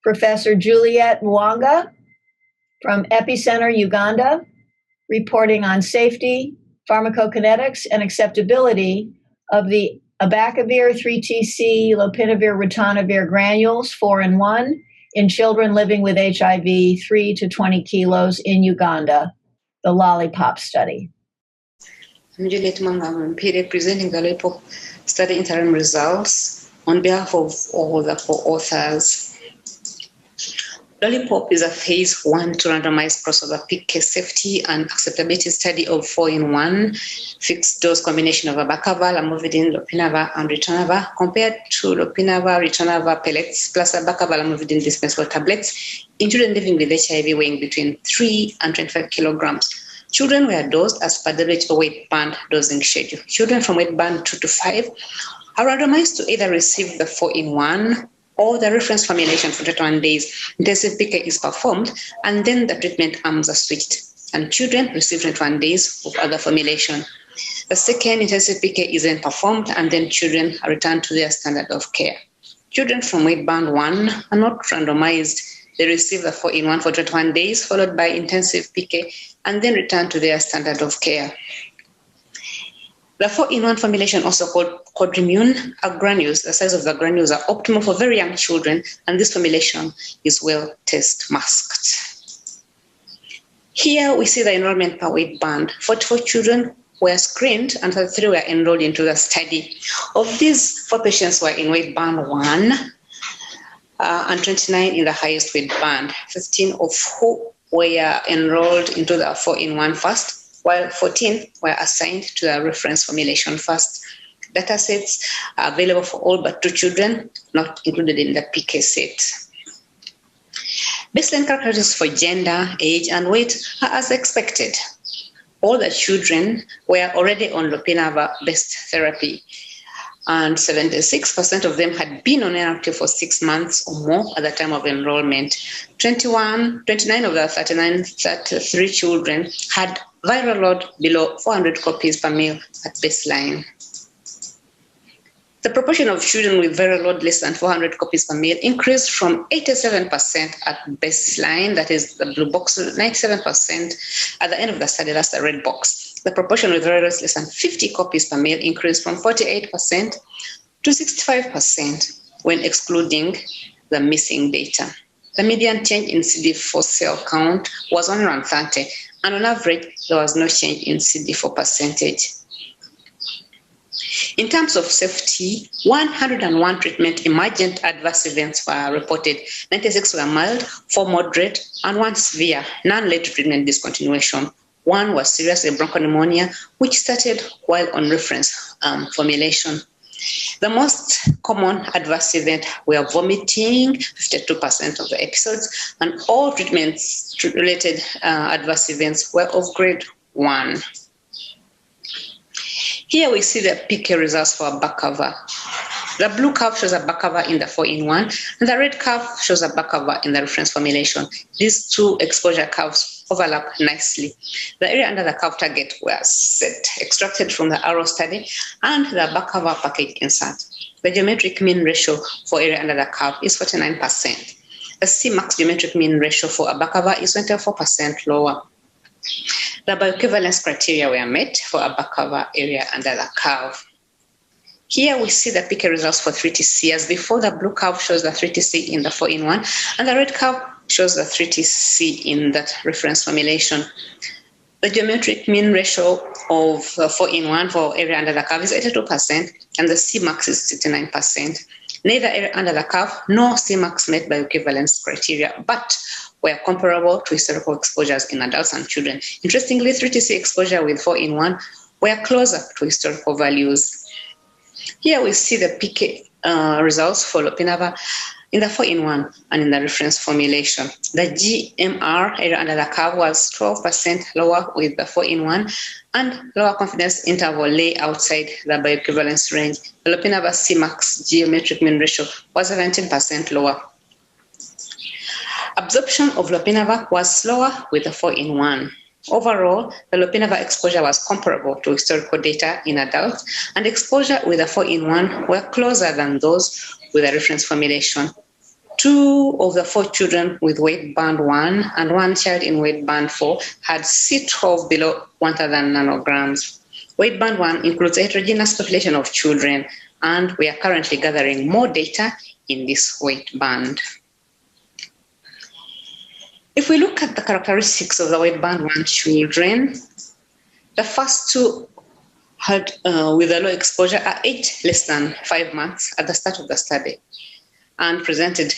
Professor Juliet Mwanga from Epicenter, Uganda, reporting on safety, pharmacokinetics, and acceptability of the abacavir 3TC lopinavir ritonavir granules 4-in-1 in children living with HIV 3 to 20 kilos in Uganda, the LOLIPOP study. I'm Juliet Mwanga. I'm here presenting the LOLIPOP study interim results on behalf of all the co-authors. LOLIPOP is a phase 1 to randomized crossover PK safety and acceptability study of 4-in-1 fixed dose combination of abacavir, amlodipine, lopinavir, and ritonavir compared to lopinavir, ritonavir pellets plus abacavir, amlodipine dispensable tablets in children living with HIV weighing between 3 and 25 kilograms. Children were dosed as per WHO weight band dosing schedule. Children from weight band 2 to 5 are randomized to either receive the 4-in-1 or the reference formulation for 21 days. Intensive PK is performed, and then the treatment arms are switched, and children receive 21 days of other formulation. The second intensive PK is then performed, and then children are returned to their standard of care. Children from weight band 1 are not randomized. They receive the 4-in-1 for 21 days, followed by intensive PK, and then return to their standard of care. The 4-in-1 formulation, also called quadrimmune, are granules. The size of the granules are optimal for very young children, and this formulation is well test masked. Here we see the enrollment per weight band. 44 children were screened and 33 were enrolled into the study. Of these, 4 patients were in weight band 1 and 29 in the highest weight band, 15 of who were enrolled into the 4-in-1 first, while 14 were assigned to the reference formulation first. Datasets are available for all but 2 children, not included in the PK set. Baseline characteristics for gender, age, and weight are as expected. All the children were already on lopinavir-based therapy, and 76% of them had been on NRT for 6 months or more at the time of enrollment. 29 of the 33 children had viral load below 400 copies per ml at baseline. The proportion of children with viral load less than 400 copies per ml increased from 87% at baseline, that is the blue box, 97% at the end of the study, that's the red box. The proportion with viral load less than 50 copies per ml increased from 48% to 65% when excluding the missing data. The median change in CD4 cell count was only around 30, and on average, there was no change in CD4 percentage. In terms of safety, 101 treatment-emergent adverse events were reported. 96 were mild, 4 moderate, and 1 severe. None led to treatment discontinuation. 1 was serious bronchopneumonia, which started while on reference formulation. The most common adverse event were vomiting, 52% of the episodes, and all treatment-related adverse events were of grade 1. Here we see the PK results for abacavir. The blue curve shows abacavir in the 4-in-1, and the red curve shows abacavir in the reference formulation. These 2 exposure curves overlap nicely. The area under the curve target was extracted from the arrow study and the abacavir package insert. The geometric mean ratio for area under the curve is 49%. The Cmax geometric mean ratio for abacavir is 24% lower. The bioequivalence criteria were met for abacavir area under the curve. Here we see the PK results for 3TC. As before, the blue curve shows the 3TC in the 4-in-1, and the red curve shows the 3TC in that reference formulation. The geometric mean ratio of 4-in-1 for area under the curve is 82%, and the Cmax is 69%. Neither area under the curve nor Cmax met bioequivalence criteria, but were comparable to historical exposures in adults and children. Interestingly, 3TC exposure with 4-in-1 were closer to historical values. Here we see the PK results for lopinavir in the 4-in-1 and in the reference formulation. The GMR area under the curve was 12% lower with the 4-in-1, and lower confidence interval lay outside the bioequivalence range. The lopinavir Cmax geometric mean ratio was 17% lower. Absorption of lopinavir was slower with the 4-in-1. Overall, the lopinavir exposure was comparable to historical data in adults, and exposure with the 4-in-1 were closer than those with the reference formulation. 2 of the 4 children with weight band 1 and 1 child in weight band 4 had C12 below 1,000 nanograms. Weight band 1 includes a heterogeneous population of children, and we are currently gathering more data in this weight band. If we look at the characteristics of the weight band 1 children, the first 2 had with a low exposure are aged less than 5 months at the start of the study and presented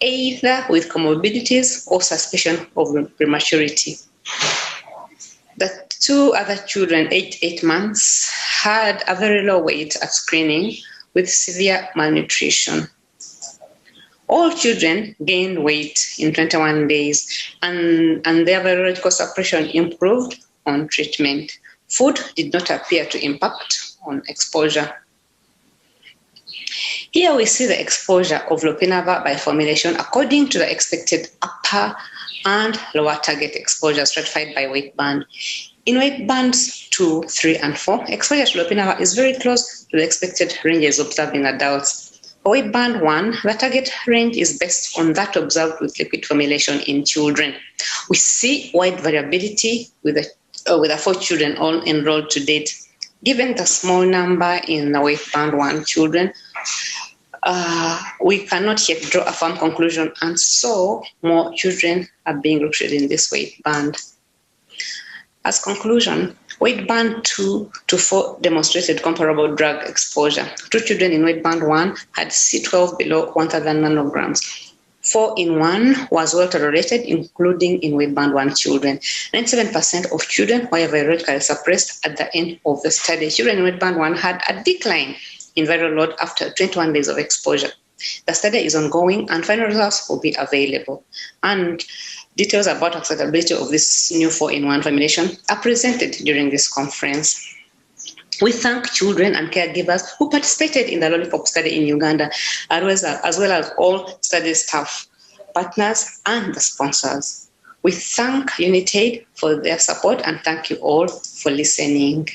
either with comorbidities or suspicion of prematurity. The 2 other children, aged 8 months, had a very low weight at screening with severe malnutrition. All children gained weight in 21 days, and their virological suppression improved on treatment. Food did not appear to impact on exposure. Here we see the exposure of lopinavir by formulation according to the expected upper and lower target exposure stratified by weight band. In weight bands 2, 3, and 4, exposure to lopinavir is very close to the expected ranges observed in adults. For weight band 1, the target range is based on that observed with liquid formulation in children. We see wide variability with the 4 children all enrolled to date. Given the small number in the weight band 1 children, we cannot yet draw a firm conclusion, and so more children are being recruited in this weight band. As conclusion, weight band 2 to 4 demonstrated comparable drug exposure. 2 children in weight band 1 had C12 below 1,000 nanograms. 4 in 1 was well tolerated, including in weight band 1 children. 97% of children were virologically suppressed at the end of the study. Children in weight band 1 had a decline in viral load after 21 days of exposure. The study is ongoing and final results will be available. And details about acceptability of this new 4-in-1 formulation are presented during this conference. We thank children and caregivers who participated in the LOLIPOP study in Uganda, as well as all study staff, partners, and the sponsors. We thank Unitaid for their support and thank you all for listening.